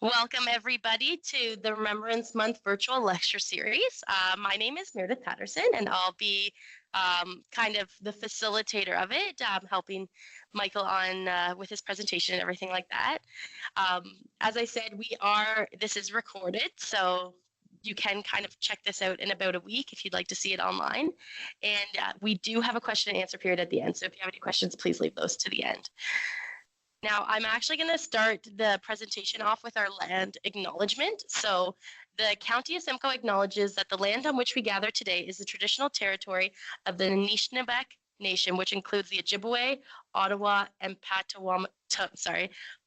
Welcome, everybody, to the Remembrance Month virtual lecture series. My name is Meredith Patterson, and I'll be kind of the facilitator of it, helping Michael on with his presentation and everything like that. As I said, this is recorded, so you can kind of check this out in about a week if you'd like to see it online. And we do have a question and answer period at the end, so if you have any questions, please leave those to the end. Now, I'm actually going to start the presentation off with our land acknowledgement. So the County of Simcoe acknowledges that the land on which we gather today is the traditional territory of the Anishinaabe Nation, which includes the Ojibwe, Ottawa, and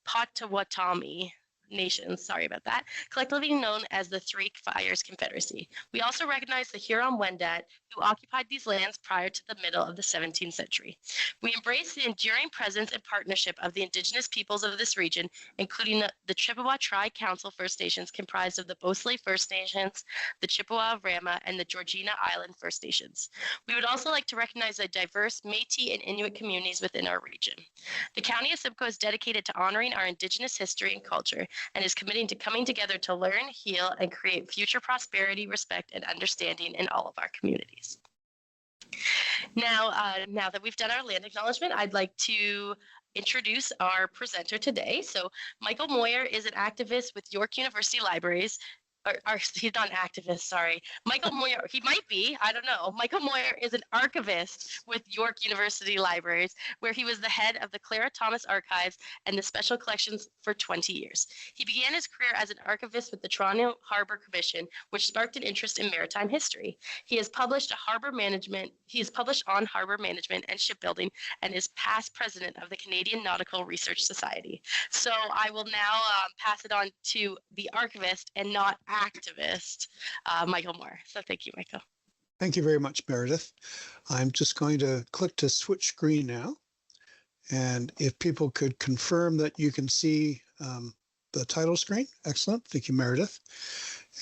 Potawatomi nations, sorry about that, collectively known as the Three Fires Confederacy. We also recognize the Huron-Wendat, who occupied these lands prior to the middle of the 17th century. We embrace the enduring presence and partnership of the Indigenous peoples of this region, including the Chippewa Tri-Council First Nations comprised of the Bosley First Nations, the Chippewa of Rama, and the Georgina Island First Nations. We would also like to recognize the diverse Métis and Inuit communities within our region. The County of Simcoe is dedicated to honoring our Indigenous history and culture and is committing to coming together to learn, heal, and create future prosperity, respect, and understanding in all of our communities. Now that we've done our land acknowledgement, I'd like to introduce our presenter today. So Michael Moyer is an activist with York University Libraries. He's not an activist, sorry. Michael Moyer, he might be, I don't know. Michael Moyer is an archivist with York University Libraries, where he was the head of the Clara Thomas Archives and the Special Collections for 20 years. He began his career as an archivist with the Toronto Harbour Commission, which sparked an interest in maritime history. He has published on harbor management and shipbuilding, and is past president of the Canadian Nautical Research Society. So I will now pass it on to the archivist and not activist, Michael Moore. So thank you, Michael. Thank you very much, Meredith. I'm just going to click to switch screen now. And if people could confirm that you can see the title screen. Excellent. Thank you, Meredith.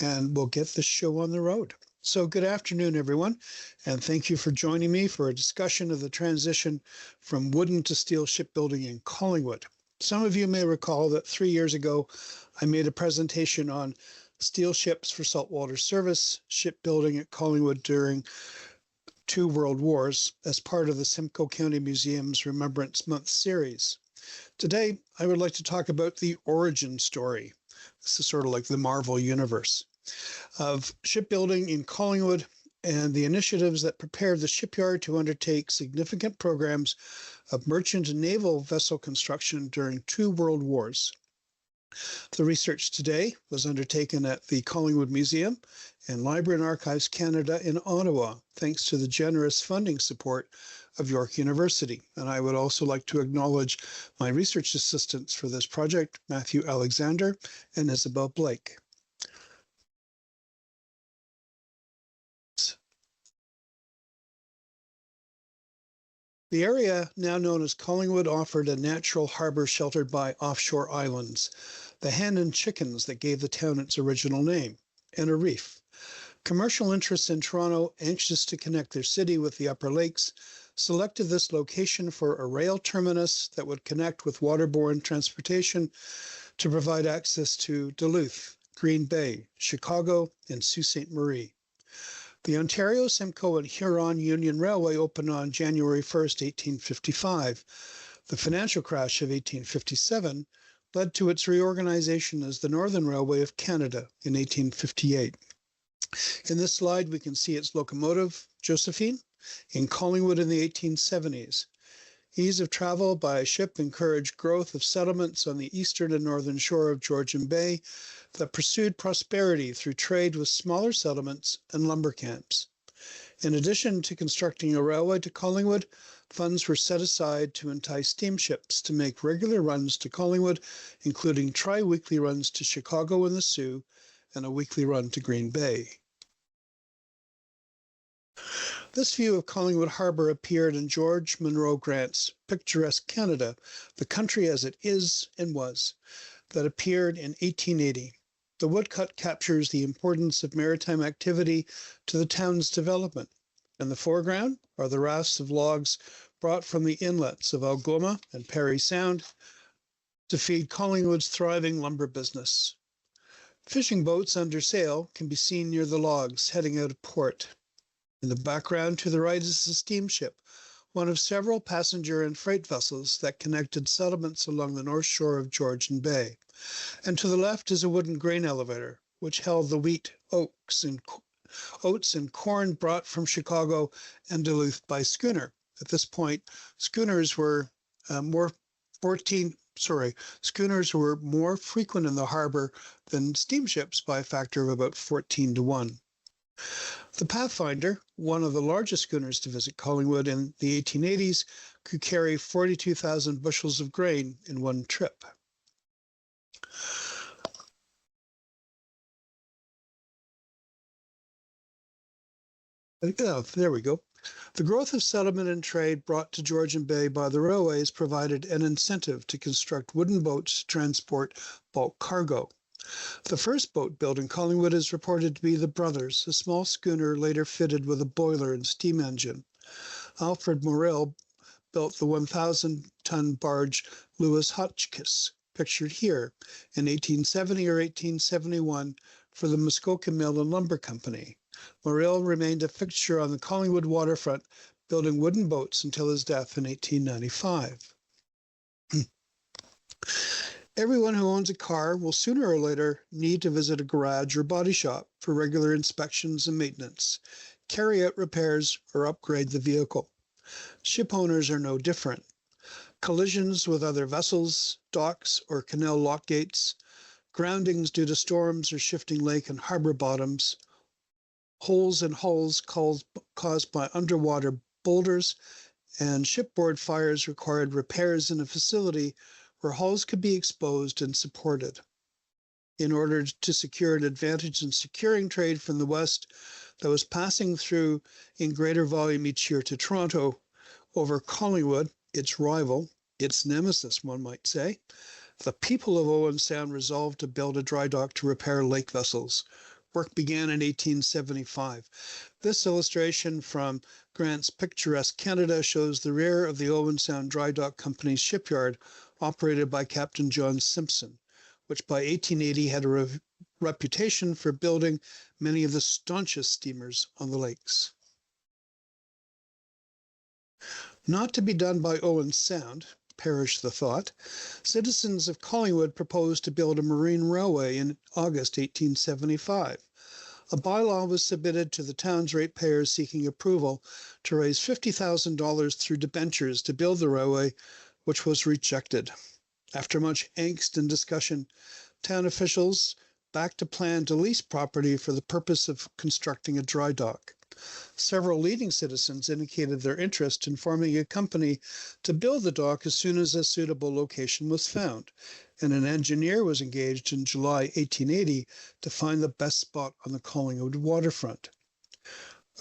And we'll get the show on the road. So good afternoon, everyone. And thank you for joining me for a discussion of the transition from wooden to steel shipbuilding in Collingwood. Some of you may recall that 3 years ago, I made a presentation on steel ships for saltwater service, shipbuilding at Collingwood during 2 world wars as part of the Simcoe County Museum's Remembrance Month series. Today, I would like to talk about the origin story. This is sort of like the Marvel universe of shipbuilding in Collingwood and the initiatives that prepared the shipyard to undertake significant programs of merchant and naval vessel construction during 2 world wars. The research today was undertaken at the Collingwood Museum and Library and Archives Canada in Ottawa, thanks to the generous funding support of York University. And I would also like to acknowledge my research assistants for this project, Matthew Alexander and Isabel Blake. The area, now known as Collingwood, offered a natural harbor sheltered by offshore islands, the hen and chickens that gave the town its original name, and a reef. Commercial interests in Toronto, anxious to connect their city with the Upper Lakes, selected this location for a rail terminus that would connect with waterborne transportation to provide access to Duluth, Green Bay, Chicago, and Sault Ste. Marie. The Ontario, Simcoe, and Huron Union Railway opened on January 1st, 1855. The financial crash of 1857 led to its reorganization as the Northern Railway of Canada in 1858. In this slide, we can see its locomotive, Josephine, in Collingwood in the 1870s. Ease of travel by ship encouraged growth of settlements on the eastern and northern shore of Georgian Bay that pursued prosperity through trade with smaller settlements and lumber camps. In addition to constructing a railway to Collingwood, funds were set aside to entice steamships to make regular runs to Collingwood, including tri-weekly runs to Chicago and the Sioux and a weekly run to Green Bay. This view of Collingwood Harbour appeared in George Munro Grant's Picturesque Canada, the country as it is and was, that appeared in 1880. The woodcut captures the importance of maritime activity to the town's development. In the foreground are the rafts of logs brought from the inlets of Algoma and Parry Sound to feed Collingwood's thriving lumber business. Fishing boats under sail can be seen near the logs heading out of port. In the background to the right is a steamship, one of several passenger and freight vessels that connected settlements along the north shore of Georgian Bay. And to the left is a wooden grain elevator, which held the wheat, oats, and corn brought from Chicago and Duluth by schooner. At this point, schooners were more frequent in the harbor than steamships by a factor of about 14 to 1. The Pathfinder, one of the largest schooners to visit Collingwood in the 1880s, could carry 42,000 bushels of grain in one trip. Oh, there we go. The growth of settlement and trade brought to Georgian Bay by the railways provided an incentive to construct wooden boats to transport bulk cargo. The first boat built in Collingwood is reported to be the Brothers, a small schooner later fitted with a boiler and steam engine. Alfred Morrell built the 1,000-ton barge Lewis Hotchkiss, pictured here, in 1870 or 1871 for the Muskoka Mill and Lumber Company. Morrell remained a fixture on the Collingwood waterfront, building wooden boats until his death in 1895. Everyone who owns a car will sooner or later need to visit a garage or body shop for regular inspections and maintenance, carry out repairs, or upgrade the vehicle. Ship owners are no different. Collisions with other vessels, docks, or canal lock gates, groundings due to storms or shifting lake and harbor bottoms, holes in hulls caused by underwater boulders, and shipboard fires required repairs in a facility where hulls could be exposed and supported. In order to secure an advantage in securing trade from the West that was passing through in greater volume each year to Toronto over Collingwood, its rival, its nemesis, one might say, the people of Owen Sound resolved to build a dry dock to repair lake vessels. Work began in 1875. This illustration from Grant's Picturesque Canada shows the rear of the Owen Sound Dry Dock Company's shipyard, operated by Captain John Simpson, which by 1880 had a reputation for building many of the staunchest steamers on the lakes. Not to be done by Owen Sound, perish the thought, citizens of Collingwood proposed to build a marine railway in August 1875. A bylaw was submitted to the town's ratepayers seeking approval to raise $50,000 through debentures to build the railway, which was rejected. After much angst and discussion, town officials backed a plan to lease property for the purpose of constructing a dry dock. Several leading citizens indicated their interest in forming a company to build the dock as soon as a suitable location was found, and an engineer was engaged in July 1880 to find the best spot on the Collingwood waterfront.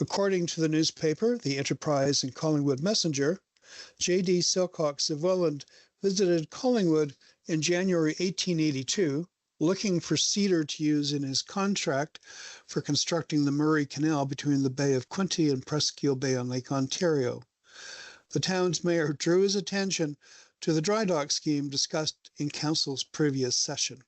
According to the newspaper, the Enterprise and Collingwood Messenger, J.D. Silcox of Welland visited Collingwood in January 1882, looking for cedar to use in his contract for constructing the Murray Canal between the Bay of Quinte and Presqu'île Bay on Lake Ontario. The town's mayor drew his attention to the dry dock scheme discussed in council's previous session.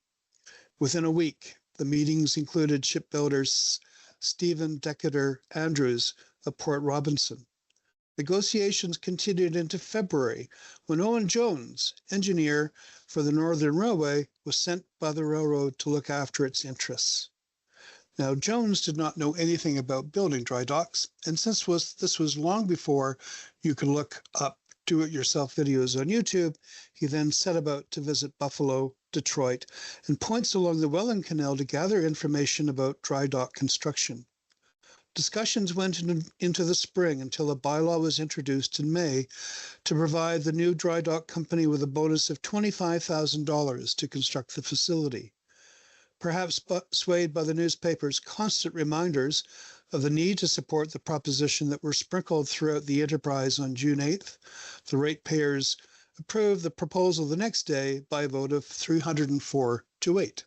Within a week, the meetings included shipbuilders Stephen Decatur Andrews of Port Robinson. Negotiations continued into February, when Owen Jones, engineer for the Northern Railway, was sent by the railroad to look after its interests. Now, Jones did not know anything about building dry docks, and since this was long before you could look up do-it-yourself videos on YouTube, he then set about to visit Buffalo, Detroit, and points along the Welland Canal to gather information about dry dock construction. Discussions went into the spring until a bylaw was introduced in May to provide the new dry dock company with a bonus of $25,000 to construct the facility. Perhaps swayed by the newspaper's constant reminders of the need to support the proposition that were sprinkled throughout the enterprise on June 8th, the ratepayers approved the proposal the next day by a vote of 304 to 8.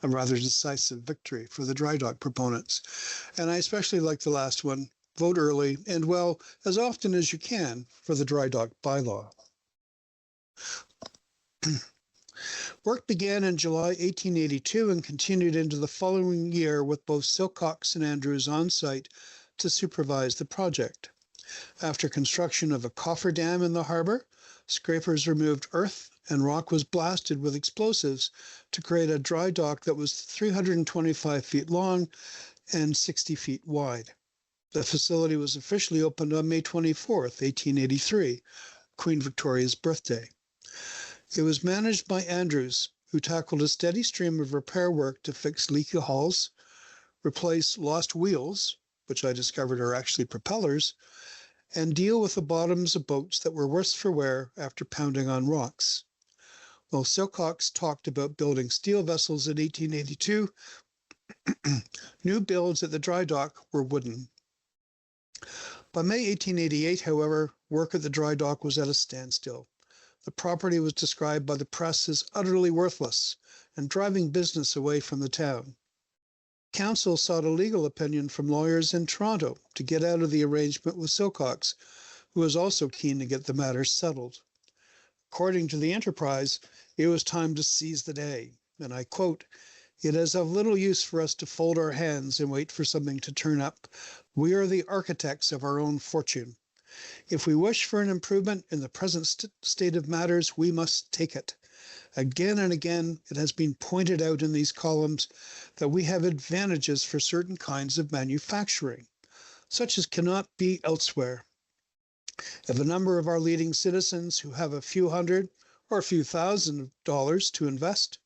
A rather decisive victory for the dry dock proponents. And I especially like the last one, vote early and, well, as often as you can for the dry dock bylaw. Work began in July 1882 and continued into the following year with both Silcox and Andrews on site to supervise the project. After construction of a cofferdam in the harbor, scrapers removed earth and rock was blasted with explosives to create a dry dock that was 325 feet long and 60 feet wide. The facility was officially opened on May 24th, 1883, Queen Victoria's birthday. It was managed by Andrews, who tackled a steady stream of repair work to fix leaky hulls, replace lost wheels, which I discovered are actually propellers, and deal with the bottoms of boats that were worse for wear after pounding on rocks. While Silcox talked about building steel vessels in 1882, new builds at the dry dock were wooden. By May 1888, however, work at the dry dock was at a standstill. The property was described by the press as utterly worthless and driving business away from the town. Council sought a legal opinion from lawyers in Toronto to get out of the arrangement with Silcox, who was also keen to get the matter settled. According to the Enterprise, it was time to seize the day, and I quote, "It is of little use for us to fold our hands and wait for something to turn up. We are the architects of our own fortune. If we wish for an improvement in the present state of matters, we must take it. Again and again, it has been pointed out in these columns that we have advantages for certain kinds of manufacturing, such as cannot be elsewhere. If a number of our leading citizens who have a few hundred or a few thousand dollars to invest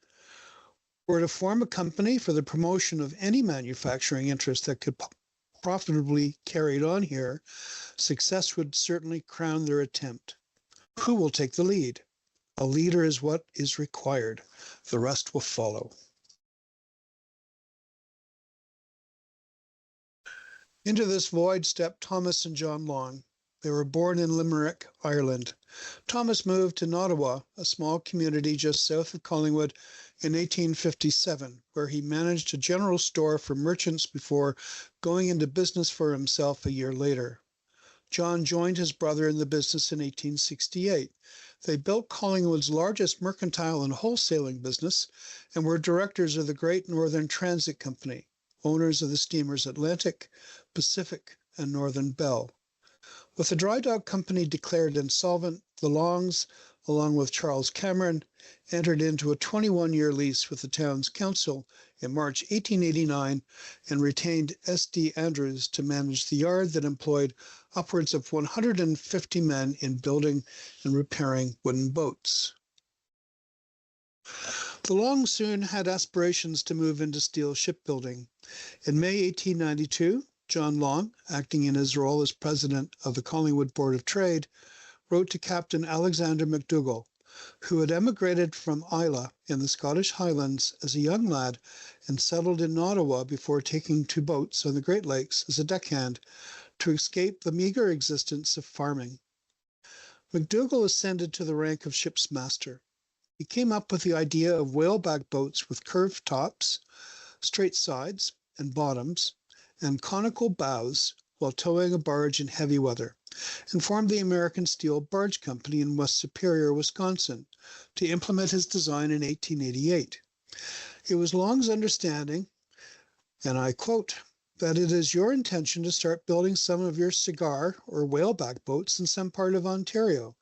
were to form a company for the promotion of any manufacturing interest that could profitably carried on here, success would certainly crown their attempt. Who will take the lead? A leader is what is required. The rest will follow." Into this void stepped Thomas and John Long. They were born in Limerick, Ireland. Thomas moved to Nottawa, a small community just south of Collingwood, in 1857, where he managed a general store for merchants before going into business for himself a year later. John joined his brother in the business in 1868. They built Collingwood's largest mercantile and wholesaling business and were directors of the Great Northern Transit Company, owners of the steamers Atlantic, Pacific, and Northern Belle. With the dry dock company declared insolvent, the Longs, along with Charles Cameron, entered into a 21-year lease with the town's council in March 1889 and retained S.D. Andrews to manage the yard that employed upwards of 150 men in building and repairing wooden boats. The Longs soon had aspirations to move into steel shipbuilding. In May 1892, John Long, acting in his role as president of the Collingwood Board of Trade, wrote to Captain Alexander McDougall, who had emigrated from Islay in the Scottish Highlands as a young lad and settled in Ottawa before taking to boats on the Great Lakes as a deckhand to escape the meager existence of farming. McDougall ascended to the rank of ship's master. He came up with the idea of whaleback boats with curved tops, straight sides and bottoms, and conical bows while towing a barge in heavy weather, and formed the American Steel Barge Company in West Superior, Wisconsin, to implement his design in 1888. It was Long's understanding, and I quote, "that it is your intention to start building some of your cigar or whaleback boats in some part of Ontario,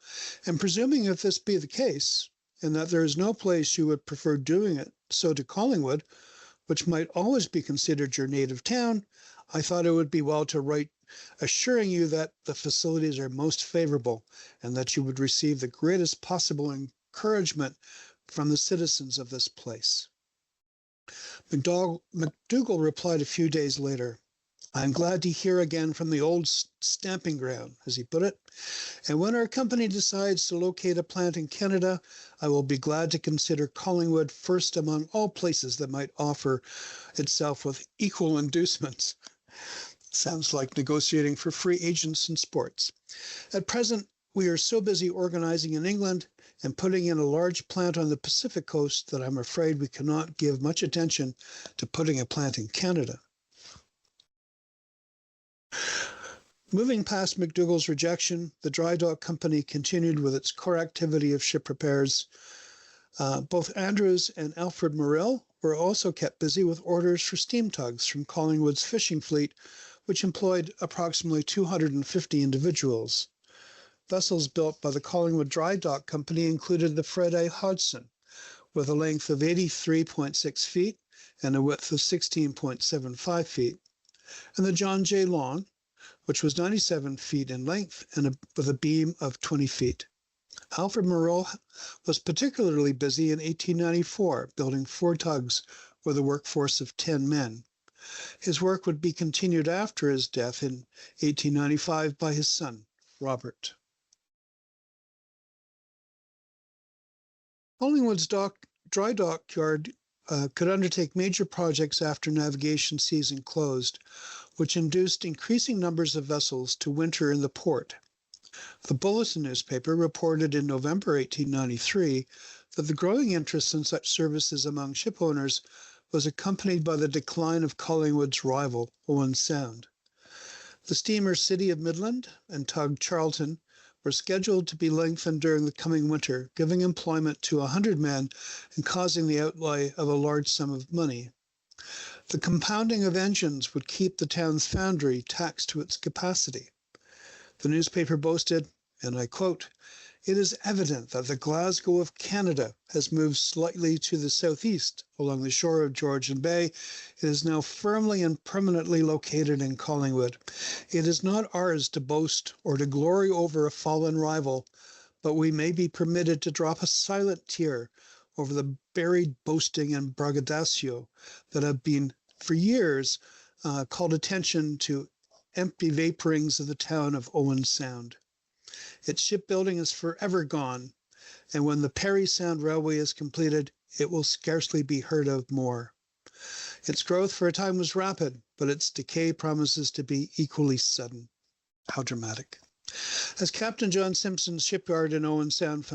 and presuming if this be the case, and that there is no place you would prefer doing it so to Collingwood, which might always be considered your native town, I thought it would be well to write assuring you that the facilities are most favorable and that you would receive the greatest possible encouragement from the citizens of this place." McDougall replied a few days later, "I am glad to hear again from the old stamping ground," as he put it, "and when our company decides to locate a plant in Canada, I will be glad to consider Collingwood first among all places that might offer itself with equal inducements." Sounds like negotiating for free agents in sports. At present, we are so busy organizing in England and putting in a large plant on the Pacific coast that I'm afraid we cannot give much attention to putting a plant in Canada. Moving past McDougall's rejection, the dry dock company continued with its core activity of ship repairs. Both Andrews and Alfred Morrill were also kept busy with orders for steam tugs from Collingwood's fishing fleet, which employed approximately 250 individuals. Vessels built by the Collingwood Dry Dock Company included the Fred A. Hodgson, with a length of 83.6 feet and a width of 16.75 feet, and the John J. Long, which was 97 feet in length and with a beam of 20 feet. Alfred Morrill was particularly busy in 1894, building 4 tugs with a workforce of 10 men. His work would be continued after his death in 1895 by his son, Robert. Collingwood's dry dock yard could undertake major projects after navigation season closed, which induced increasing numbers of vessels to winter in the port. The Bulletin newspaper reported in November 1893 that the growing interest in such services among ship owners was accompanied by the decline of Collingwood's rival, Owen Sound. The steamers City of Midland and tug Charlton were scheduled to be lengthened during the coming winter, giving employment to 100 men and causing the outlay of a large sum of money. The compounding of engines would keep the town's foundry taxed to its capacity. The newspaper boasted, and I quote, "It is evident that the Glasgow of Canada has moved slightly to the southeast along the shore of Georgian Bay. It is now firmly and permanently located in Collingwood. It is not ours to boast or to glory over a fallen rival, but we may be permitted to drop a silent tear over the buried boasting and braggadocio that have been for years called attention to empty vaporings of the town of Owen Sound. Its shipbuilding is forever gone, and when the Parry Sound Railway is completed, it will scarcely be heard of more. Its growth for a time was rapid, but its decay promises to be equally sudden." How dramatic. As Captain John Simpson's shipyard in Owen Sound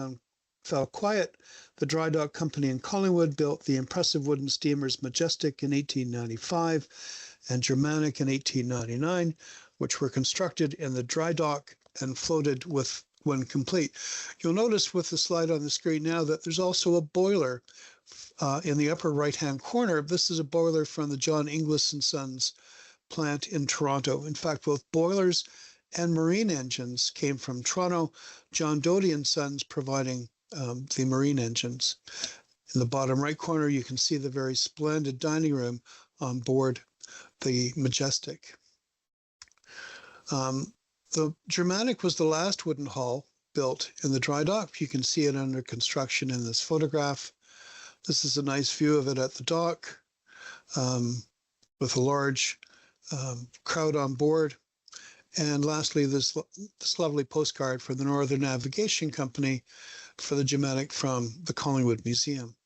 fell quiet, the Dry Dock Company in Collingwood built the impressive wooden steamers Majestic in 1895 and Germanic in 1899, which were constructed in the dry dock and floated when complete. You'll notice with the slide on the screen now that there's also a boiler in the upper right-hand corner. This is a boiler from the John Inglis & Sons plant in Toronto. In fact, both boilers and marine engines came from Toronto, John Doty & Sons providing the marine engines. In the bottom right corner, you can see the very splendid dining room on board the Majestic. The Germanic was the last wooden hull built in the dry dock. You can see it under construction in this photograph. This is a nice view of it at the dock with a large crowd on board. And lastly, this lovely postcard from the Northern Navigation Company for the Germanic from the Collingwood Museum.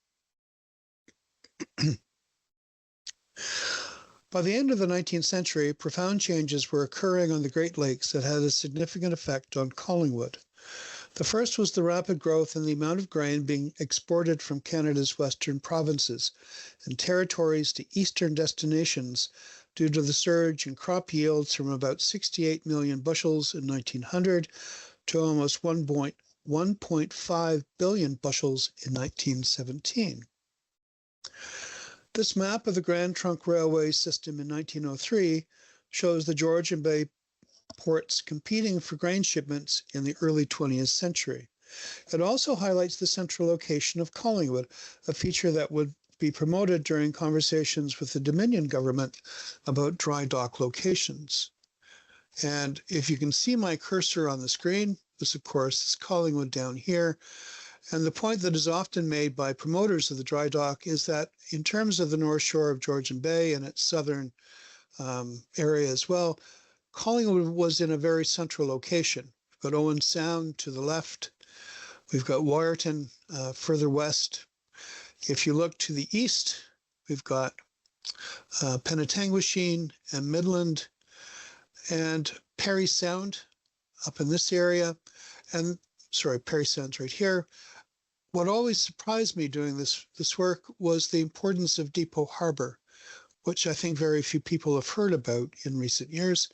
By the end of the 19th century, profound changes were occurring on the Great Lakes that had a significant effect on Collingwood. The first was the rapid growth in the amount of grain being exported from Canada's western provinces and territories to eastern destinations due to the surge in crop yields from about 68 million bushels in 1900 to almost 1.5 billion bushels in 1917. This map of the Grand Trunk Railway system in 1903 shows the Georgian Bay ports competing for grain shipments in the early 20th century. It also highlights the central location of Collingwood, a feature that would be promoted during conversations with the Dominion government about dry dock locations. And if you can see my cursor on the screen, this of course is Collingwood down here. And the point that is often made by promoters of the dry dock is that in terms of the North Shore of Georgian Bay and its southern area as well, Collingwood was in a very central location. We've got Owen Sound to the left. We've got Wyerton further west. If you look to the east, we've got Penetanguishene and Midland and Parry Sound up in this area. And sorry, Parry Sound's right here. What always surprised me doing this work was the importance of Depot Harbor, which I think very few people have heard about in recent years.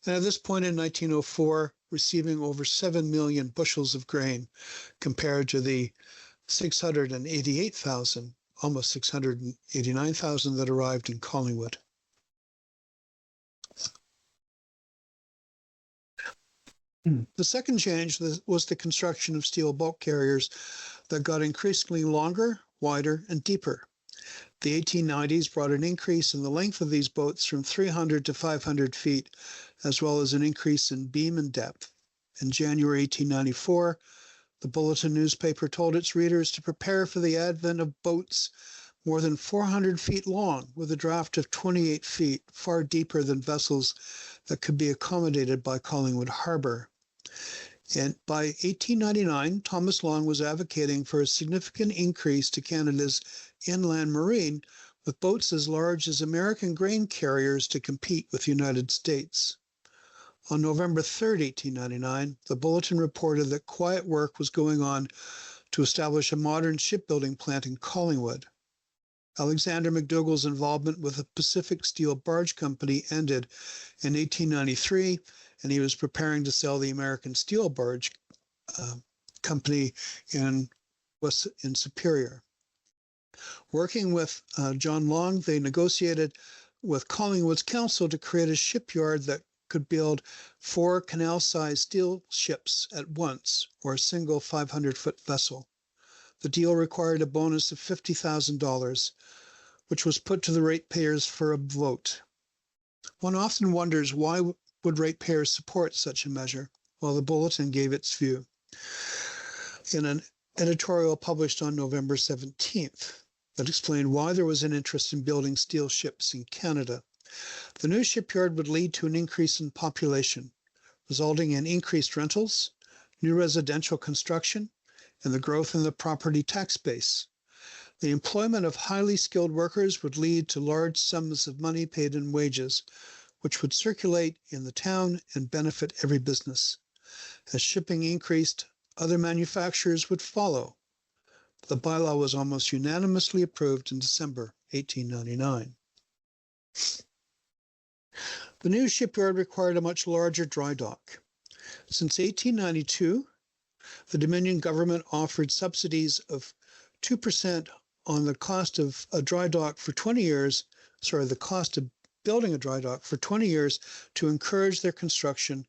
And at this point in 1904, receiving over 7 million bushels of grain compared to the 688,000, almost 689,000 that arrived in Collingwood. The second change was the construction of steel bulk carriers that got increasingly longer, wider, and deeper. The 1890s brought an increase in the length of these boats from 300 to 500 feet, as well as an increase in beam and depth. In January 1894, the Bulletin newspaper told its readers to prepare for the advent of boats more than 400 feet long, with a draft of 28 feet, far deeper than vessels that could be accommodated by Collingwood Harbor. And by 1899, Thomas Long was advocating for a significant increase to Canada's inland marine, with boats as large as American grain carriers to compete with the United States. On November 3, 1899, the Bulletin reported that quiet work was going on to establish a modern shipbuilding plant in Collingwood. Alexander McDougall's involvement with the Pacific Steel Barge Company ended in 1893, and he was preparing to sell the American Steel Barge Company in Superior. Working with John Long, they negotiated with Collingwood's council to create a shipyard that could build 4 canal-sized steel ships at once, or a single 500-foot vessel. The deal required a bonus of $50,000, which was put to the ratepayers for a vote. One often wonders, why would ratepayers support such a measure? Well, the Bulletin gave its view in an editorial published on November 17th that explained why there was an interest in building steel ships in Canada. The new shipyard would lead to an increase in population, resulting in increased rentals, new residential construction, and the growth in the property tax base. The employment of highly skilled workers would lead to large sums of money paid in wages, which would circulate in the town and benefit every business. As shipping increased, other manufacturers would follow. The bylaw was almost unanimously approved in December 1899. The new shipyard required a much larger dry dock. Since 1892, the Dominion government offered subsidies of 2% on the cost of a dry dock for 20 years, the cost of building a dry dock for 20 years to encourage their construction,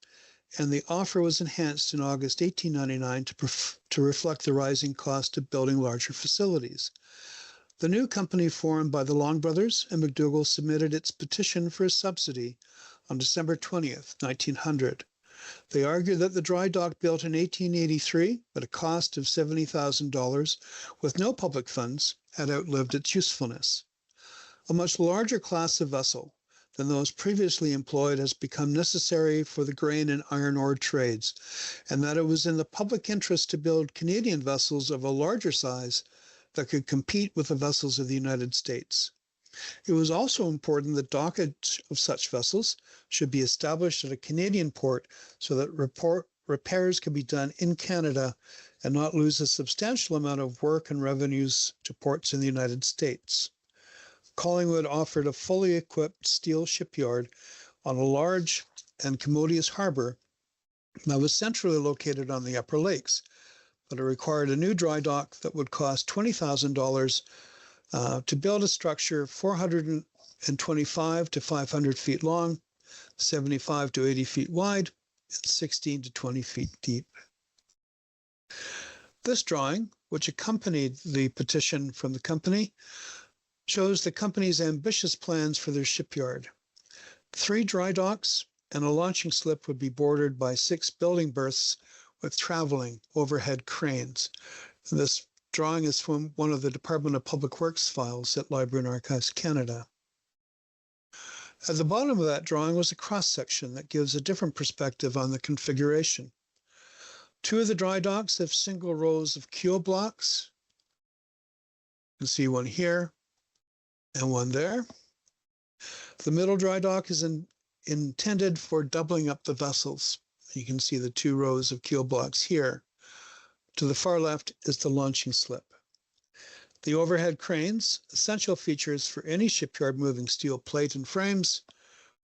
and the offer was enhanced in August 1899 to reflect the rising cost of building larger facilities. The new company formed by the Long brothers and McDougall submitted its petition for a subsidy on December 20th, 1900. They argued that the dry dock built in 1883 at a cost of $70,000 with no public funds had outlived its usefulness. A much larger class of vessel than those previously employed has become necessary for the grain and iron ore trades, and that it was in the public interest to build Canadian vessels of a larger size that could compete with the vessels of the United States. It was also important that dockage of such vessels should be established at a Canadian port so that repairs can be done in Canada and not lose a substantial amount of work and revenues to ports in the United States. Collingwood offered a fully equipped steel shipyard on a large and commodious harbor that was centrally located on the Upper Lakes, but it required a new dry dock that would cost $20,000 to build a structure 425 to 500 feet long, 75 to 80 feet wide, and 16 to 20 feet deep. This drawing, which accompanied the petition from the company, shows the company's ambitious plans for their shipyard. 3 dry docks and a launching slip would be bordered by 6 building berths with traveling overhead cranes. And this drawing is from one of the Department of Public Works files at Library and Archives Canada. At the bottom of that drawing was a cross-section that gives a different perspective on the configuration. 2 of the dry docks have single rows of keel blocks. You can see one here and one there. The middle dry dock is intended for doubling up the vessels. You can see the 2 rows of keel blocks here. To the far left is the launching slip. The overhead cranes, essential features for any shipyard moving steel plate and frames,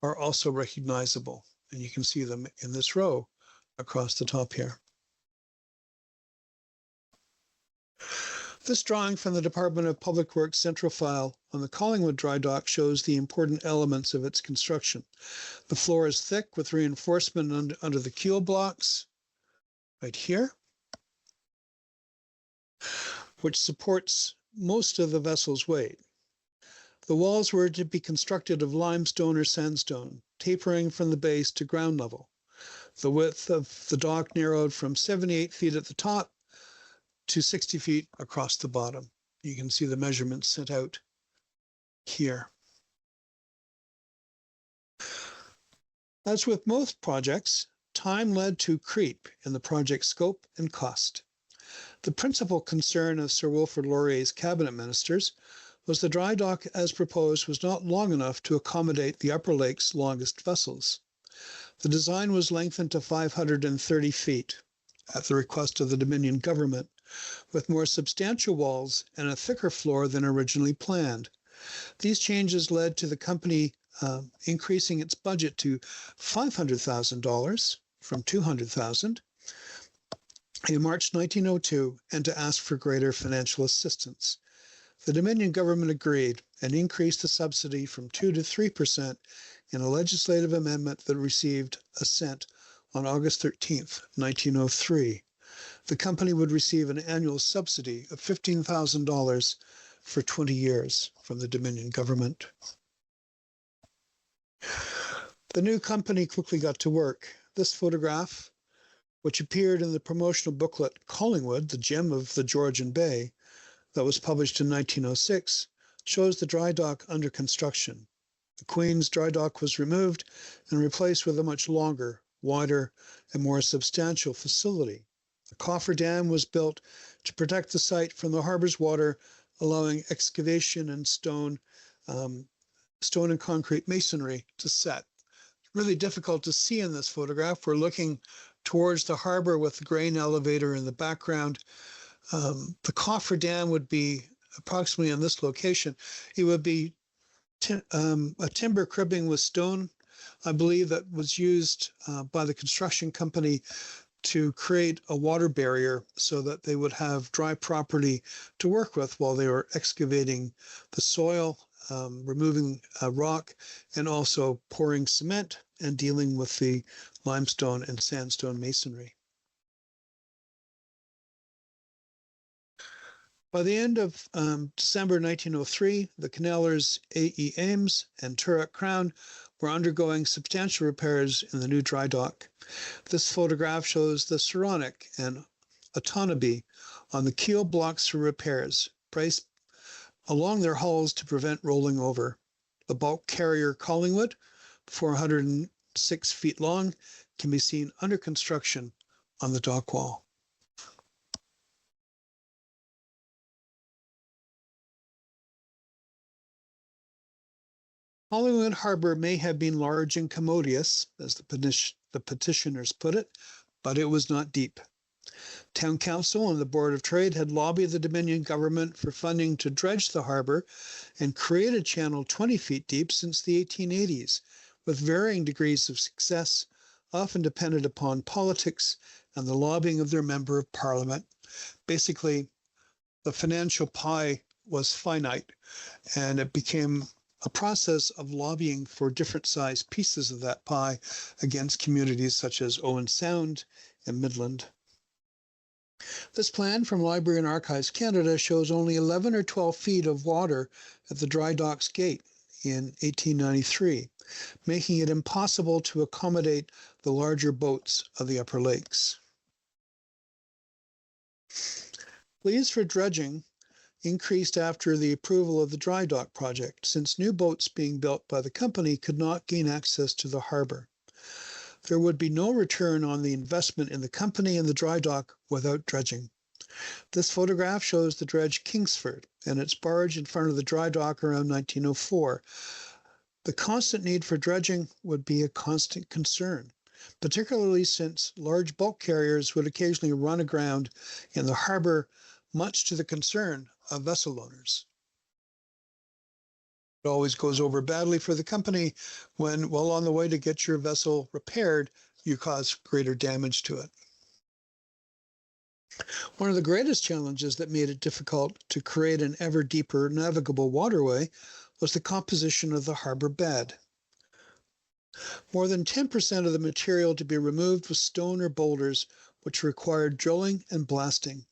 are also recognizable, and you can see them in this row across the top here. This drawing from the Department of Public Works central file on the Collingwood dry dock shows the important elements of its construction. The floor is thick with reinforcement under the keel blocks right here, which supports most of the vessel's weight. The walls were to be constructed of limestone or sandstone, tapering from the base to ground level. The width of the dock narrowed from 78 feet at the top to 60 feet across the bottom. You can see the measurements sent out here. As with most projects, time led to creep in the project scope and cost. The principal concern of Sir Wilfrid Laurier's cabinet ministers was the dry dock as proposed was not long enough to accommodate the Upper Lake's longest vessels. The design was lengthened to 530 feet at the request of the Dominion government, with more substantial walls and a thicker floor than originally planned. These changes led to the company increasing its budget to $500,000 from $200,000 in March 1902 and to ask for greater financial assistance. The Dominion government agreed and increased the subsidy from 2 to 3% in a legislative amendment that received assent on August 13, 1903. The company would receive an annual subsidy of $15,000 for 20 years from the Dominion government. The new company quickly got to work. This photograph, which appeared in the promotional booklet Collingwood, the Gem of the Georgian Bay, that was published in 1906, shows the dry dock under construction. The Queen's dry dock was removed and replaced with a much longer, wider, and more substantial facility. A coffer dam was built to protect the site from the harbor's water, allowing excavation and stone and concrete masonry to set. Really difficult to see in this photograph. We're looking towards the harbor with the grain elevator in the background. The coffer dam would be approximately in this location. It would be a timber cribbing with stone, I believe, that was used by the construction company to create a water barrier so that they would have dry property to work with while they were excavating the soil, removing rock, and also pouring cement and dealing with the limestone and sandstone masonry. By the end of December 1903, the canalers A.E. Ames and Turok Crown were undergoing substantial repairs in the new dry dock. This photograph shows the Saronic and Otonabee on the keel blocks for repairs, braced along their hulls to prevent rolling over. The bulk carrier Collingwood, 406 feet long, can be seen under construction on the dock wall. Collingwood Harbor may have been large and commodious, as the petitioners put it, but it was not deep. Town Council and the Board of Trade had lobbied the Dominion government for funding to dredge the harbor and create a channel 20 feet deep since the 1880s, with varying degrees of success, often dependent upon politics and the lobbying of their member of parliament. Basically, the financial pie was finite, and it became a process of lobbying for different sized pieces of that pie against communities such as Owen Sound and Midland. This plan from Library and Archives Canada shows only 11 or 12 feet of water at the dry dock's gate in 1893, making it impossible to accommodate the larger boats of the Upper Lakes. Pleas for dredging increased after the approval of the dry dock project, since new boats being built by the company could not gain access to the harbor. There would be no return on the investment in the company and the dry dock without dredging. This photograph shows the dredge Kingsford and its barge in front of the dry dock around 1904. The constant need for dredging would be a constant concern, particularly since large bulk carriers would occasionally run aground in the harbor, much to the concern of vessel owners. It always goes over badly for the company when, while on the way to get your vessel repaired, you cause greater damage to it. One of the greatest challenges that made it difficult to create an ever deeper navigable waterway was the composition of the harbor bed. More than 10% of the material to be removed was stone or boulders, which required drilling and blasting.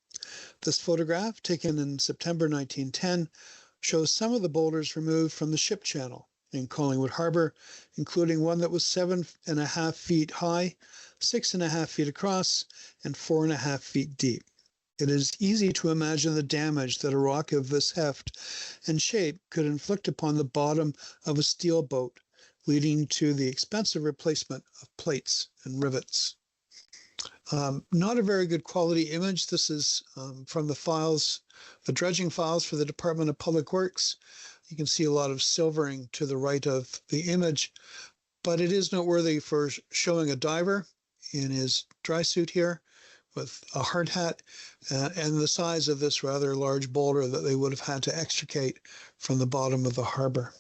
This photograph, taken in September 1910, shows some of the boulders removed from the ship channel in Collingwood Harbor, including one that was 7.5 feet high, 6.5 feet across, and 4.5 feet deep. It is easy to imagine the damage that a rock of this heft and shape could inflict upon the bottom of a steel boat, leading to the expensive replacement of plates and rivets. Not a very good quality image. This is from the files, the dredging files for the Department of Public Works. You can see a lot of silvering to the right of the image, but it is noteworthy for showing a diver in his dry suit here with a hard hat and the size of this rather large boulder that they would have had to extricate from the bottom of the harbor.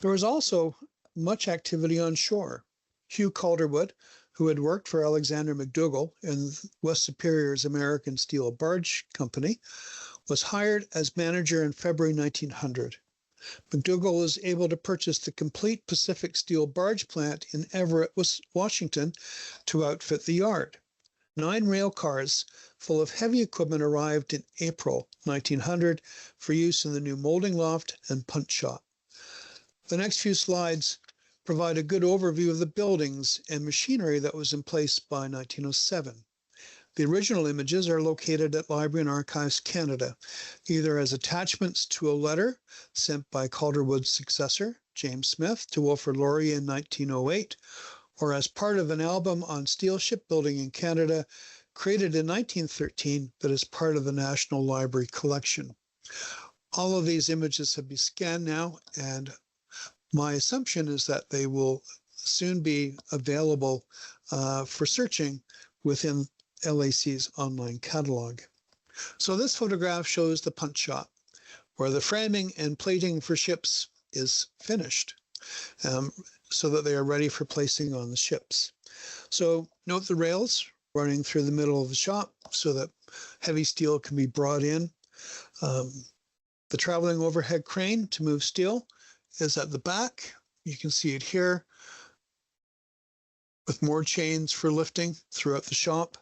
There was also much activity on shore. Hugh Calderwood, who had worked for Alexander McDougall in West Superior's American Steel Barge Company, was hired as manager in February 1900. McDougall was able to purchase the complete Pacific Steel Barge plant in Everett, Washington, to outfit the yard. 9 rail cars full of heavy equipment arrived in April 1900 for use in the new molding loft and punch shop. The next few slides provide a good overview of the buildings and machinery that was in place by 1907. The original images are located at Library and Archives Canada, either as attachments to a letter sent by Calderwood's successor, James Smith, to Wilfrid Laurier in 1908, or as part of an album on steel shipbuilding in Canada, created in 1913, but as part of the National Library collection. All of these images have been scanned now, and my assumption is that they will soon be available for searching within LAC's online catalog. So this photograph shows the punch shop, where the framing and plating for ships is finished, so that they are ready for placing on the ships. So note the rails running through the middle of the shop so that heavy steel can be brought in. The traveling overhead crane to move steel is at the back. You can see it here with more chains for lifting throughout the shop.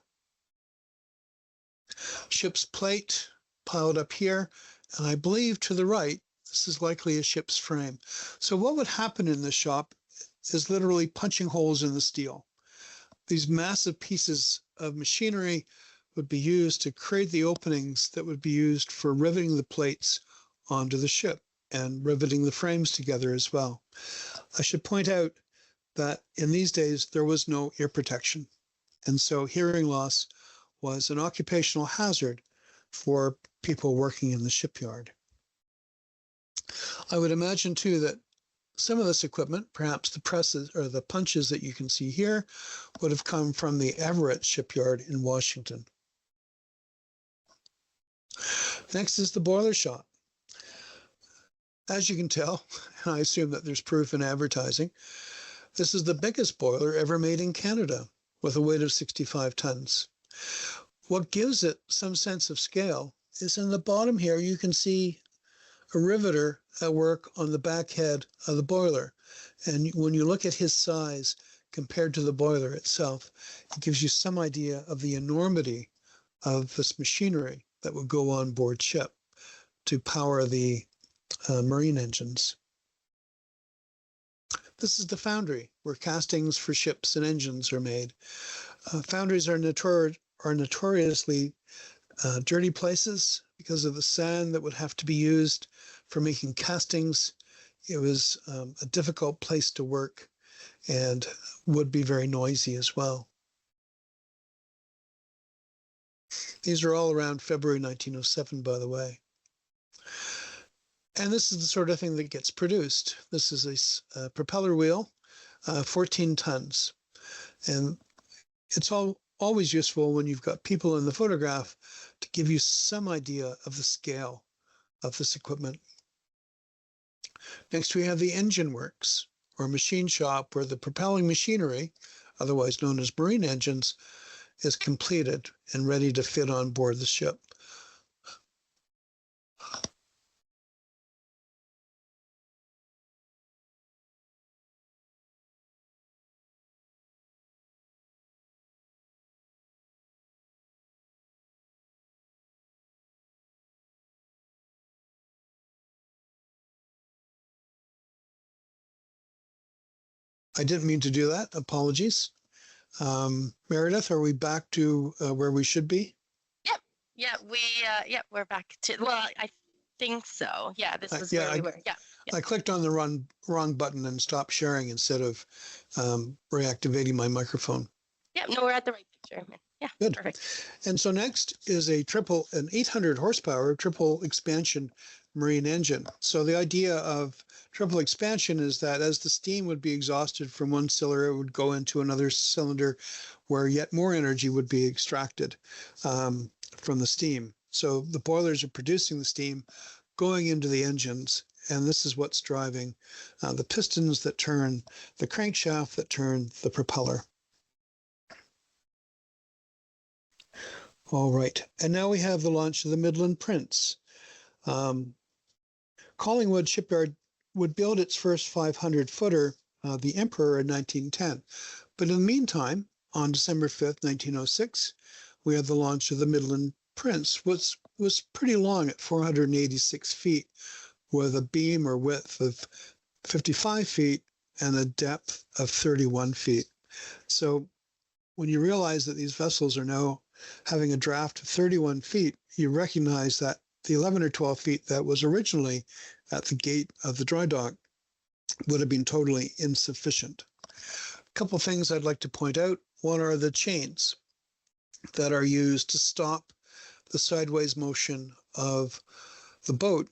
Ship's plate piled up here, and I believe to the right, this is likely a ship's frame. So what would happen in this shop is literally punching holes in the steel. These massive pieces of machinery would be used to create the openings that would be used for riveting the plates onto the ship and riveting the frames together as well. I should point out that in these days, there was no ear protection. And so hearing loss was an occupational hazard for people working in the shipyard. I would imagine too that some of this equipment, perhaps the presses or the punches that you can see here, would have come from the Everett shipyard in Washington. Next is the boiler shop. As you can tell, and I assume that there's proof in advertising, this is the biggest boiler ever made in Canada with a weight of 65 tons. What gives it some sense of scale is in the bottom here, you can see a riveter at work on the back head of the boiler. And when you look at his size compared to the boiler itself, it gives you some idea of the enormity of this machinery that would go on board ship to power the marine engines. This is the foundry where castings for ships and engines are made. Foundries are notoriously dirty places because of the sand that would have to be used for making castings. It was a difficult place to work and would be very noisy as well. These are all around February 1907, by the way. And this is the sort of thing that gets produced. This is a propeller wheel, 14 tons. And it's always useful when you've got people in the photograph to give you some idea of the scale of this equipment. Next, we have the engine works or machine shop where the propelling machinery otherwise known as marine engines, is completed and ready to fit on board the ship. I didn't mean to do that. Apologies. Meredith, are we back to where we should be? Yep. Yeah, we're back to, well, I think so. Yeah, this was yeah, where we were. Yeah. I clicked on the wrong button and stopped sharing instead of reactivating my microphone. Yeah, no, we're at the right picture. Yeah, Good. perfect. And so next is an 800 horsepower triple expansion marine engine. So the idea of triple expansion is that as the steam would be exhausted from one cylinder, it would go into another cylinder where yet more energy would be extracted from the steam. So the boilers are producing the steam going into the engines, and this is what's driving the pistons that turn the crankshaft that turn the propeller. All right, and now we have the launch of the Midland Prince. Collingwood Shipyard would build its first 500-footer, the Emperor, in 1910. But in the meantime, on December 5th, 1906, we had the launch of the Midland Prince, which was pretty long at 486 feet, with a beam or width of 55 feet and a depth of 31 feet. So when you realize that these vessels are now having a draft of 31 feet, you recognize that the 11 or 12 feet that was originally at the gate of the dry dock would have been totally insufficient. A couple of things I'd like to point out. One are the chains that are used to stop the sideways motion of the boat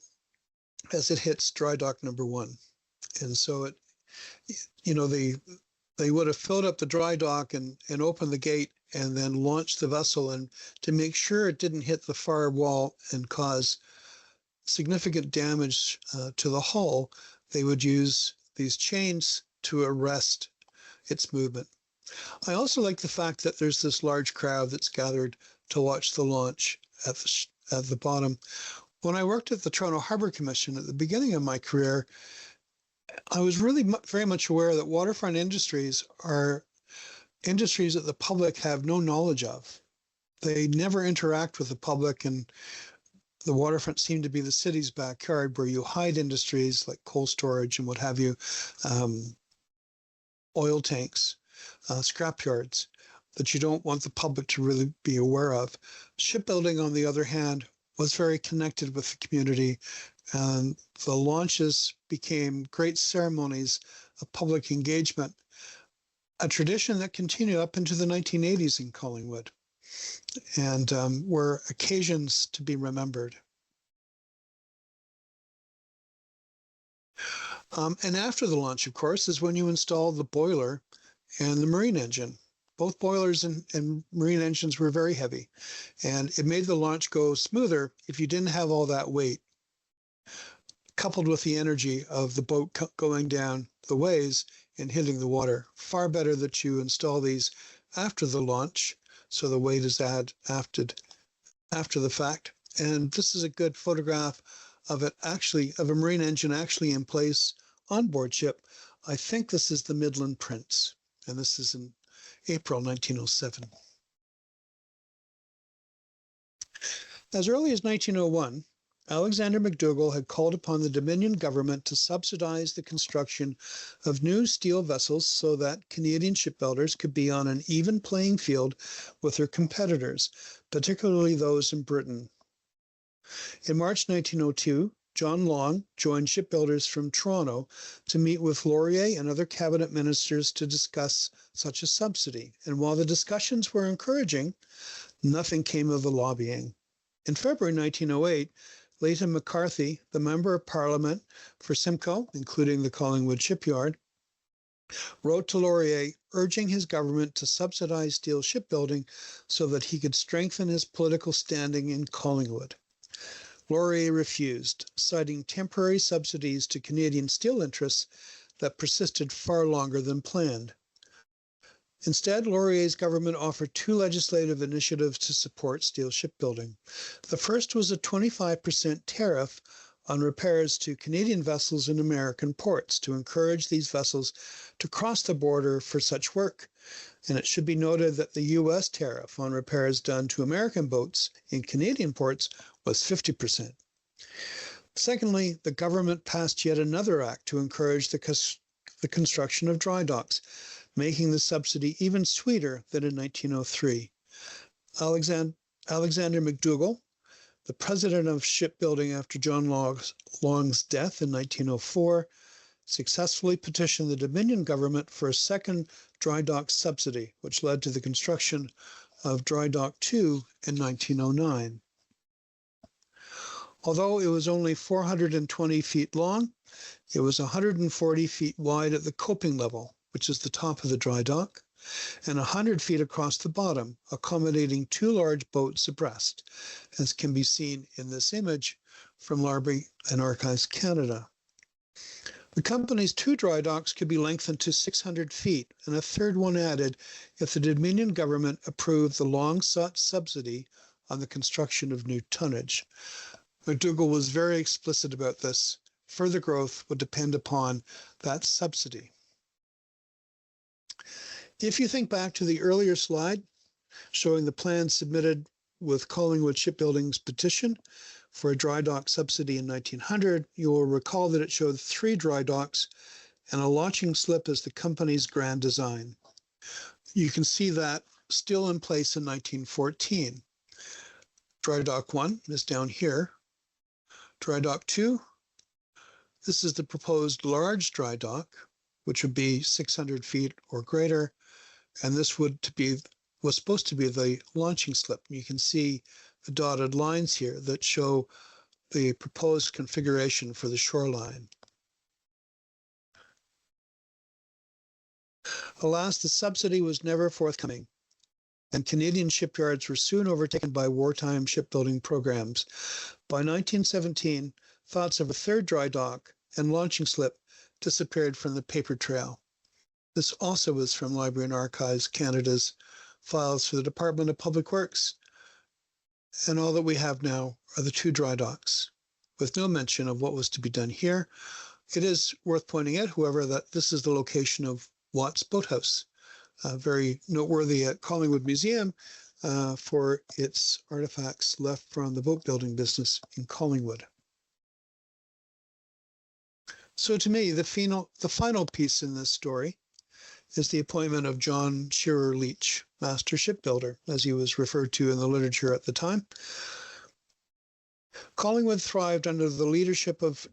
as it hits dry dock number 1. And so they would have filled up the dry dock and opened the gate and then launched the vessel, and to make sure it didn't hit the far wall and cause significant damage to the hull, they would use these chains to arrest its movement. I also like the fact that there's this large crowd that's gathered to watch the launch at the bottom. When I worked at the Toronto Harbour Commission at the beginning of my career, I was really very much aware that waterfront industries are industries that the public have no knowledge of. They never interact with the public, and the waterfront seemed to be the city's backyard where you hide industries like coal storage and what have you, oil tanks, scrapyards that you don't want the public to really be aware of. Shipbuilding, on the other hand, was very connected with the community, and the launches became great ceremonies of public engagement, a tradition that continued up into the 1980s in Collingwood, and were occasions to be remembered. And after the launch, of course, is when you install the boiler and the marine engine. Both boilers and marine engines were very heavy, and it made the launch go smoother if you didn't have all that weight, coupled with the energy of the boat going down the ways and hitting the water. Far better that you install these after the launch, so the weight is added after the fact. And this is a good photograph of a marine engine actually in place on board ship. I think this is the Midland Prince, and this is in April 1907. As early as 1901, Alexander McDougall had called upon the Dominion government to subsidize the construction of new steel vessels so that Canadian shipbuilders could be on an even playing field with their competitors, particularly those in Britain. In March 1902, John Long joined shipbuilders from Toronto to meet with Laurier and other cabinet ministers to discuss such a subsidy. And while the discussions were encouraging, nothing came of the lobbying. In February 1908, Leighton McCarthy, the Member of Parliament for Simcoe, including the Collingwood shipyard, wrote to Laurier urging his government to subsidize steel shipbuilding so that he could strengthen his political standing in Collingwood. Laurier refused, citing temporary subsidies to Canadian steel interests that persisted far longer than planned. Instead, Laurier's government offered two legislative initiatives to support steel shipbuilding. The first was a 25% tariff on repairs to Canadian vessels in American ports to encourage these vessels to cross the border for such work. And it should be noted that the U.S. tariff on repairs done to American boats in Canadian ports was 50%. Secondly, the government passed yet another act to encourage the construction of dry docks, making the subsidy even sweeter than in 1903. Alexander McDougall, the president of shipbuilding after John Long's death in 1904, successfully petitioned the Dominion government for a second dry dock subsidy, which led to the construction of Dry Dock 2 in 1909. Although it was only 420 feet long, it was 140 feet wide at the coping level, which is the top of the dry dock, and 100 feet across the bottom, accommodating two large boats abreast, as can be seen in this image from Library and Archives Canada. The company's two dry docks could be lengthened to 600 feet, and a third one added if the Dominion government approved the long-sought subsidy on the construction of new tonnage. McDougall was very explicit about this. Further growth would depend upon that subsidy. If you think back to the earlier slide showing the plan submitted with Collingwood Shipbuilding's petition for a dry dock subsidy in 1900, you will recall that it showed 3 dry docks and a launching slip as the company's grand design. You can see that still in place in 1914. Dry dock 1 is down here. Dry dock 2, this is the proposed large dry dock, which would be 600 feet or greater, and this was supposed to be the launching slip. You can see the dotted lines here that show the proposed configuration for the shoreline. Alas, the subsidy was never forthcoming, and Canadian shipyards were soon overtaken by wartime shipbuilding programs. By 1917, thoughts of a third dry dock and launching slip disappeared from the paper trail. This also is from Library and Archives Canada's files for the Department of Public Works. And all that we have now are the 2 dry docks, with no mention of what was to be done here. It is worth pointing out, however, that this is the location of Watt's Boathouse, very noteworthy at Collingwood Museum for its artifacts left from the boat building business in Collingwood. So to me, the final piece in this story is the appointment of John Shearer Leach, master shipbuilder, as he was referred to in the literature at the time. Collingwood thrived under the leadership of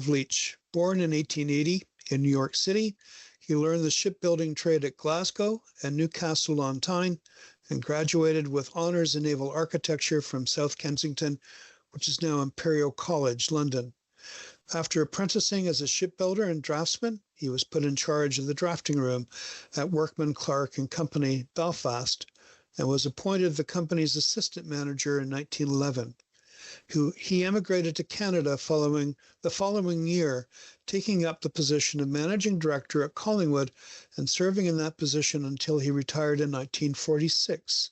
Leach. Born in 1880 in New York City, he learned the shipbuilding trade at Glasgow and Newcastle-on-Tyne and graduated with honours in naval architecture from South Kensington, which is now Imperial College, London. After apprenticing as a shipbuilder and draftsman, he was put in charge of the drafting room at Workman, Clark and Company, Belfast, and was appointed the company's assistant manager in 1911. He emigrated to Canada the following year, taking up the position of managing director at Collingwood and serving in that position until he retired in 1946.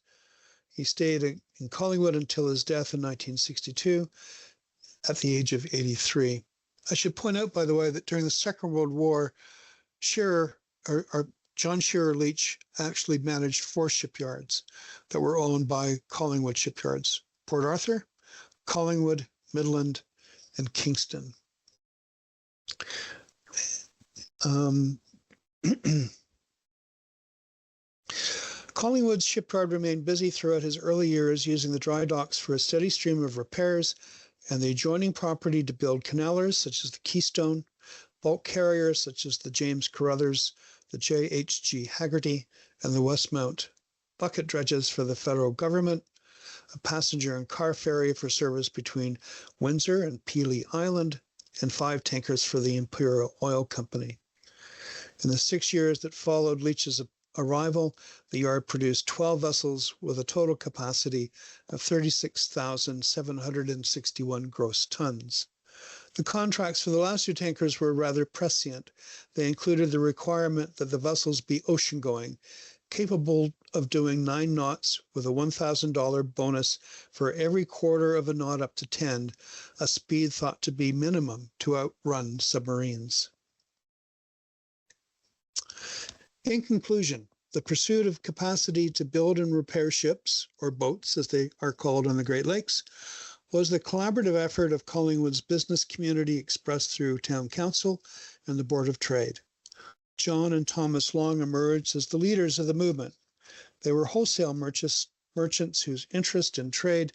He stayed in Collingwood until his death in 1962 at the age of 83. I should point out, by the way, that during the Second World War, John Shearer Leach actually managed 4 shipyards that were owned by Collingwood shipyards: Port Arthur, Collingwood, Midland, and Kingston. Collingwood's shipyard remained busy throughout his early years, using the dry docks for a steady stream of repairs and the adjoining property to build canalers such as the Keystone, bulk carriers such as the James Carruthers, the J.H.G. Haggerty, and the Westmount, bucket dredges for the federal government, a passenger and car ferry for service between Windsor and Pelee Island, and 5 tankers for the Imperial Oil Company. In the 6 years that followed Leach's arrival, the yard produced 12 vessels with a total capacity of 36,761 gross tons. The contracts for the last 2 tankers were rather prescient. They included the requirement that the vessels be ocean-going capable of doing 9 knots with a $1,000 bonus for every quarter of a knot up to 10, a speed thought to be minimum to outrun submarines. In conclusion, the pursuit of capacity to build and repair ships, or boats as they are called on the Great Lakes, was the collaborative effort of Collingwood's business community expressed through Town Council and the Board of Trade. John and Thomas Long emerged as the leaders of the movement. They were wholesale merchants whose interest in trade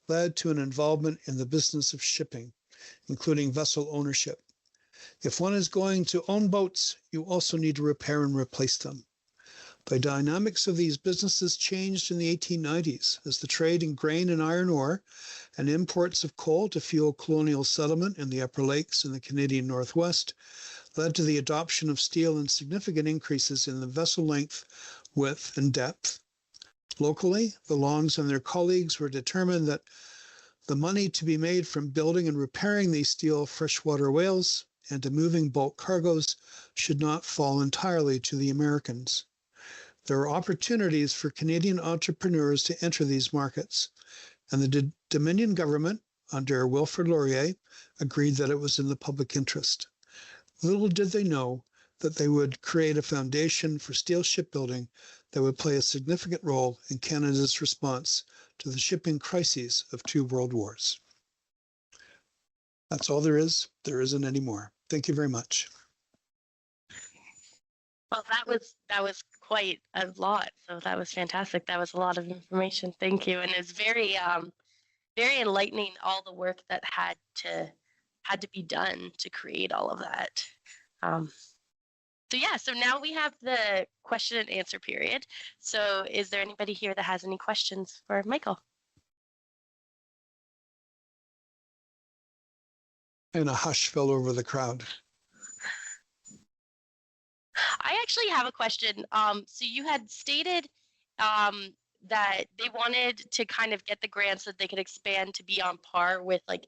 led to an involvement in the business of shipping, including vessel ownership. If one is going to own boats, you also need to repair and replace them. The dynamics of these businesses changed in the 1890s as the trade in grain and iron ore and imports of coal to fuel colonial settlement in the Upper Lakes and the Canadian Northwest led to the adoption of steel and significant increases in the vessel length, width, and depth. Locally, the Longs and their colleagues were determined that the money to be made from building and repairing these steel freshwater whales and to moving bulk cargoes should not fall entirely to the Americans. There are opportunities for Canadian entrepreneurs to enter these markets, and the Dominion government, under Wilfrid Laurier, agreed that it was in the public interest. Little did they know that they would create a foundation for steel shipbuilding that would play a significant role in Canada's response to the shipping crises of 2 world wars. That's all there is. There isn't any more. Thank you very much. Well, that was quite a lot. So that was fantastic. That was a lot of information. Thank you. And it's very very enlightening, all the work that had to be done to create all of that. So now we have the question and answer period. So is there anybody here that has any questions for Michael? And a hush fell over the crowd. I actually have a question. So you had stated that they wanted to kind of get the grants so that they could expand to be on par with like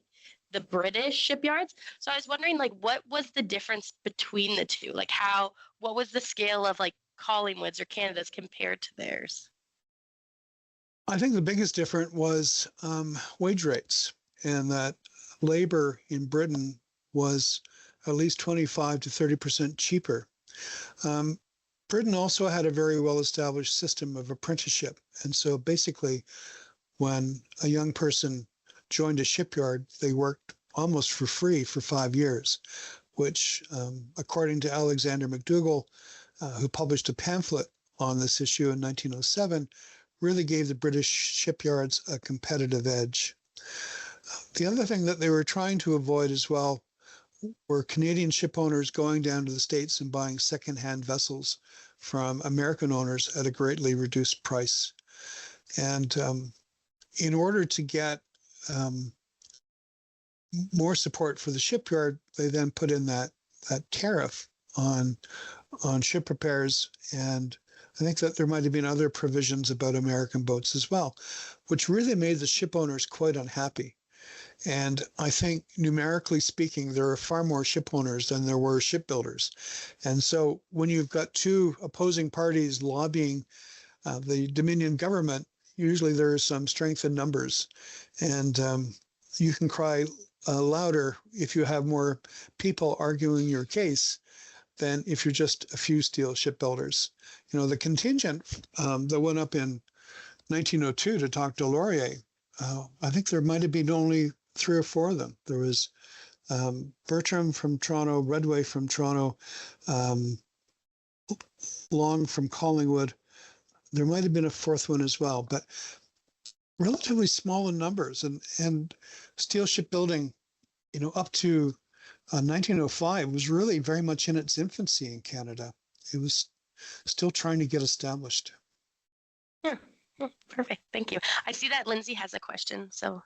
the British shipyards. So I was wondering, like, what was the difference between the two? Like, what was the scale of like Collingwood's or Canada's compared to theirs? I think the biggest difference was wage rates, and that labor in Britain was at least 25 to 30% cheaper. Britain also had a very well-established system of apprenticeship. And so basically, when a young person joined a shipyard, they worked almost for free for 5 years, which, according to Alexander McDougall, who published a pamphlet on this issue in 1907, really gave the British shipyards a competitive edge. The other thing that they were trying to avoid as well were Canadian ship owners going down to the States and buying secondhand vessels from American owners at a greatly reduced price. And in order to get more support for the shipyard, they then put in that tariff on ship repairs. And I think that there might have been other provisions about American boats as well, which really made the ship owners quite unhappy. And I think, numerically speaking, there are far more ship owners than there were shipbuilders. And so when you've got 2 opposing parties lobbying the Dominion government, usually there is some strength in numbers. And you can cry louder if you have more people arguing your case than if you're just a few steel shipbuilders. You know, the contingent that went up in 1902 to talk to Laurier, I think there might have been only 3 or 4 of them. There was Bertram from Toronto, Redway from Toronto, Long from Collingwood. There might have been a 4th one as well, but relatively small in numbers. And steel shipbuilding, you know, up to 1905 was really very much in its infancy in Canada. It was still trying to get established. Yeah. Perfect. Thank you. I see that Lindsay has a question. So,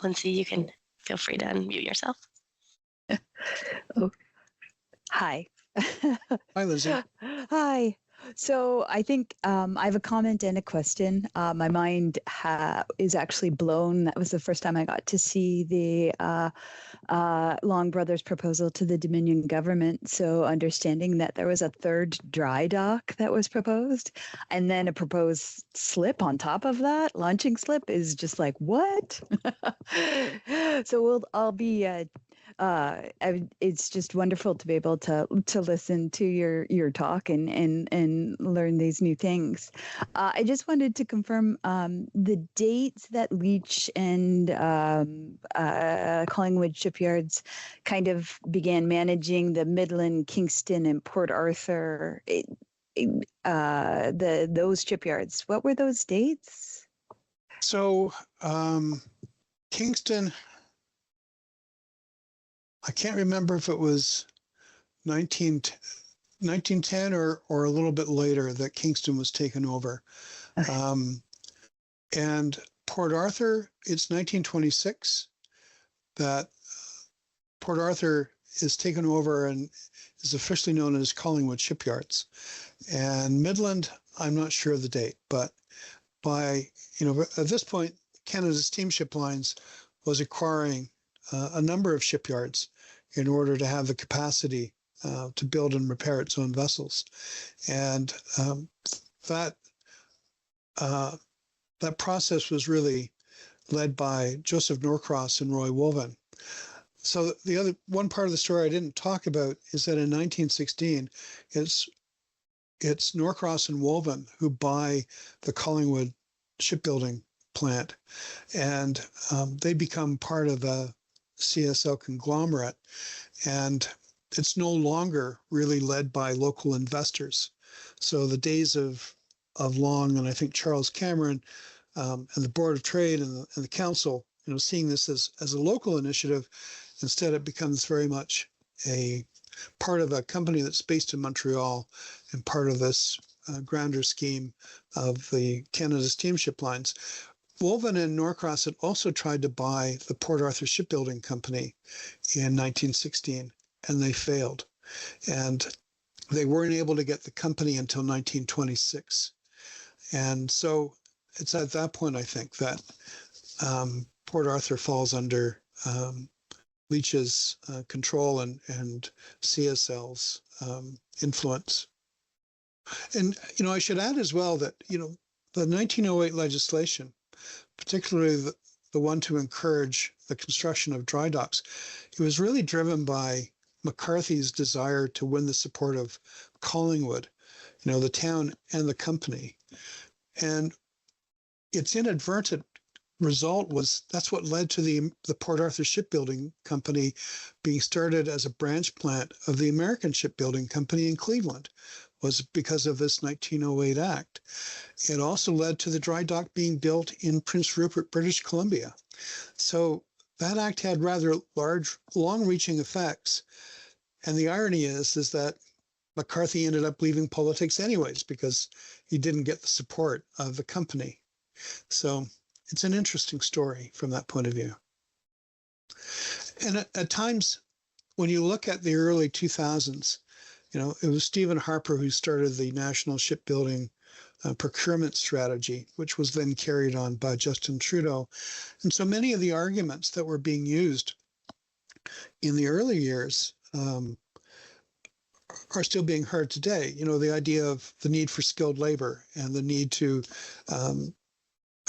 Lindsay, you can feel free to unmute yourself. Oh, hi. Hi, Lindsay. Hi. So I think I have a comment and a question. My mind is actually blown. That was the first time I got to see the Long Brothers proposal to the Dominion government. So understanding that there was a third dry dock that was proposed, and then a proposed slip on top of that, launching slip, is just like, what? So I'll be it's just wonderful to be able to listen to your talk and learn these new things. I just wanted to confirm the dates that Leach and Collingwood shipyards kind of began managing the Midland, Kingston, and Port Arthur. Those shipyards. What were those dates? So Kingston, I can't remember if it was 1910 or a little bit later that Kingston was taken over. Okay. And Port Arthur, it's 1926 that Port Arthur is taken over and is officially known as Collingwood Shipyards. And Midland, I'm not sure of the date, but by, at this point, Canada's Steamship Lines was acquiring a number of shipyards in order to have the capacity to build and repair its own vessels. And that process was really led by Joseph Norcross and Roy Woven. So the other one part of the story I didn't talk about is that in 1916, it's Norcross and Woven who buy the Collingwood shipbuilding plant, and they become part of a CSL conglomerate, and it's no longer really led by local investors. So the days of Long and I think Charles Cameron and the Board of Trade and the council, seeing this as a local initiative, instead it becomes very much a part of a company that's based in Montreal and part of this grander scheme of the Canada Steamship Lines. Woven and Norcross had also tried to buy the Port Arthur Shipbuilding Company in 1916, and they failed. And they weren't able to get the company until 1926. And so it's at that point, I think, that Port Arthur falls under Leach's control and CSL's influence. And, I should add as well that, the 1908 legislation, particularly the one to encourage the construction of dry docks, it was really driven by McCarthy's desire to win the support of Collingwood, the town and the company. And its inadvertent result was that's what led to the Port Arthur Shipbuilding Company being started as a branch plant of the American Shipbuilding Company in Cleveland, was because of this 1908 Act. It also led to the dry dock being built in Prince Rupert, British Columbia. So that act had rather large, long-reaching effects. And the irony is that McCarthy ended up leaving politics anyways because he didn't get the support of the company. So it's an interesting story from that point of view. And at times, when you look at the early 2000s, it was Stephen Harper who started the National Shipbuilding Procurement Strategy, which was then carried on by Justin Trudeau. And so many of the arguments that were being used in the early years are still being heard today. The idea of the need for skilled labor and the need to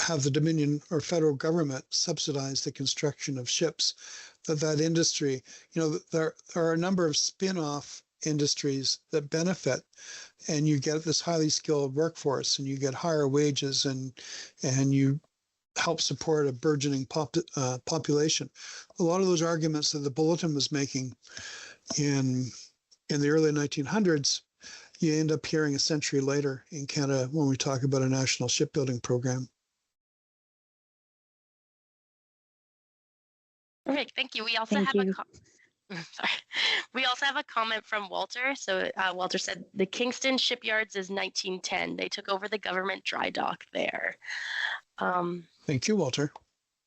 have the Dominion or federal government subsidize the construction of ships, that industry, there are a number of spin-off industries that benefit, and you get this highly skilled workforce and you get higher wages and you help support a burgeoning population. A lot of those arguments that the Bulletin was making in the early 1900s, you end up hearing a century later in Canada when we talk about a national shipbuilding program. Perfect, thank you. We also have we also have a comment from Walter. So Walter said, the Kingston Shipyards is 1910. They took over the government dry dock there. Thank you, Walter.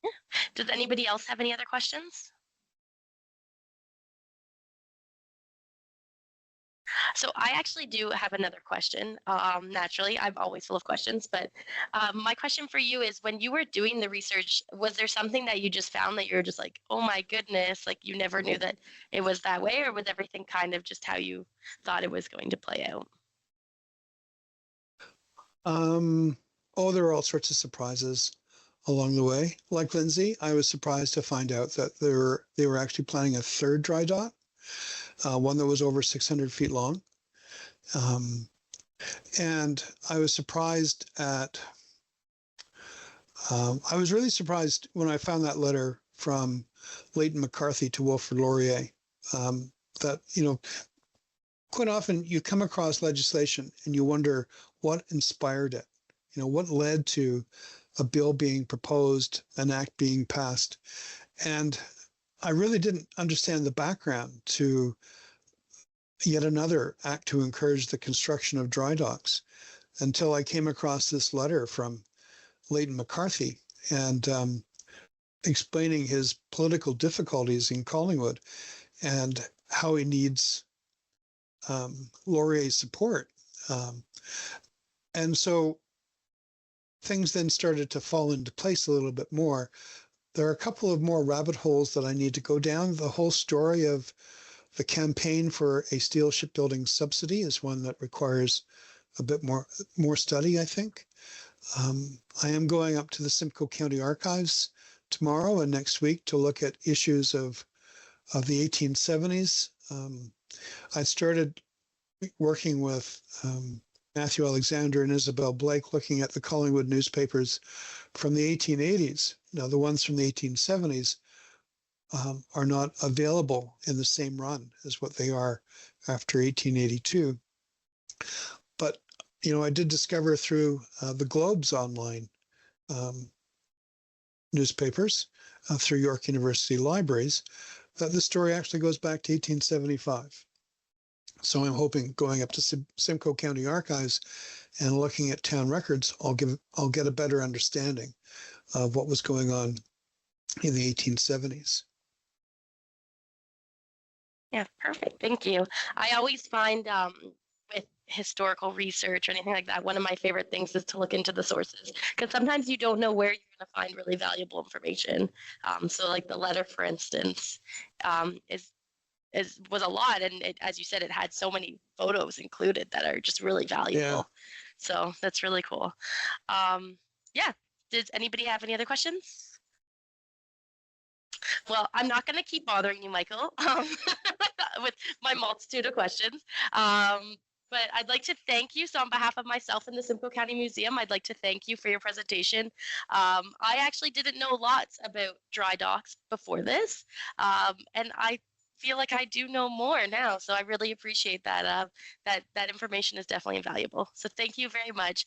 Yeah. Does anybody else have any other questions? So I actually do have another question. Naturally, I'm always full of questions, but my question for you is: when you were doing the research, was there something that you just found that you're just like, oh my goodness, like you never knew that it was that way, or was everything kind of just how you thought it was going to play out? Oh, there are all sorts of surprises along the way. Like Lindsay, I was surprised to find out that they were actually planning a third dry dock, one that was over 600 feet long. And I was surprised at, I was really surprised when I found that letter from Leighton McCarthy to Wilfrid Laurier, that, quite often you come across legislation and you wonder what inspired it, what led to a bill being proposed, an act being passed. And I really didn't understand the background to yet another act to encourage the construction of dry docks until I came across this letter from Leighton McCarthy and explaining his political difficulties in Collingwood and how he needs Laurier's support. And so things then started to fall into place a little bit more. There are a couple of more rabbit holes that I need to go down. The whole story of the campaign for a steel shipbuilding subsidy is one that requires a bit more study, I think. I am going up to the Simcoe County Archives tomorrow and next week to look at issues of the 1870s. I started working with Matthew Alexander and Isabel Blake looking at the Collingwood newspapers from the 1880s. Now, the ones from the 1870s are not available in the same run as what they are after 1882. But, I did discover through the Globe's online newspapers, through York University libraries, that the story actually goes back to 1875. So I'm hoping going up to Simcoe County Archives and looking at town records, I'll get a better understanding of what was going on in the 1870s. Yeah, perfect. Thank you. I always find with historical research or anything like that, one of my favorite things is to look into the sources because sometimes you don't know where you're going to find really valuable information. So, like the letter, for instance, was a lot, and as you said, it had so many photos included that are just really valuable. Yeah. So that's really cool. Yeah. Does anybody have any other questions? Well, I'm not going to keep bothering you, Michael, with my multitude of questions. But I'd like to thank you. So on behalf of myself and the Simcoe County Museum, I'd like to thank you for your presentation. I actually didn't know lots about dry docks before this, and I feel like I do know more now. So I really appreciate that. That information is definitely invaluable. So thank you very much.